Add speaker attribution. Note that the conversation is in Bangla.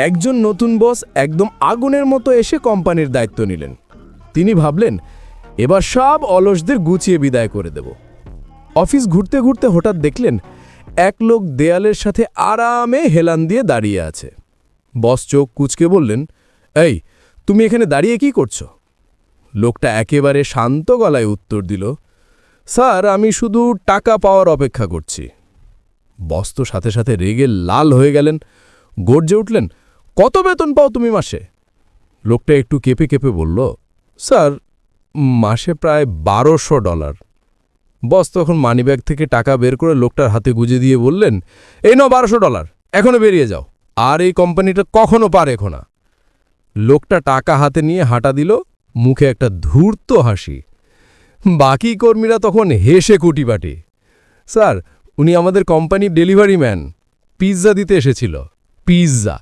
Speaker 1: একজন নতুন বস একদম আগুনের মতো এসে কোম্পানির দায়িত্ব নিলেন। তিনি ভাবলেন, এবার সব অলসদের গুছিয়ে বিদায় করে দেব। অফিস ঘুরতে ঘুরতে হঠাৎ দেখলেন এক লোক দেয়ালের সাথে আরামে হেলান দিয়ে দাঁড়িয়ে আছে। বস চোখ কুঁচকে বললেন, এই, তুমি এখানে দাঁড়িয়ে কি করছো? লোকটা একেবারে শান্ত গলায় উত্তর দিল, স্যার, আমি শুধু টাকা পাওয়ার অপেক্ষা করছি। বস তো সাথে সাথে রেগে লাল হয়ে গেলেন, গর্জে উঠলেন, কত বেতন পাও তুমি মাসে? লোকটা একটু কেঁপে কেঁপে বলল, স্যার, মাসে প্রায় $1200। বস তখন মানিব্যাগ থেকে টাকা বের করে লোকটার হাতে গুজে দিয়ে বললেন, এই নাও $1200, এখনো বেরিয়ে যাও, আর এই কোম্পানিটা কখনো পা রেখো না। লোকটা টাকা হাতে নিয়ে হাঁটা দিল, মুখে একটা ধূর্ত হাসি। বাকি কর্মীরা তখন হেসে কুটিপাটি। স্যার, উনি আমাদের কোম্পানির ডেলিভারি ম্যান, পিৎজা দিতে এসেছিল, পিৎজা।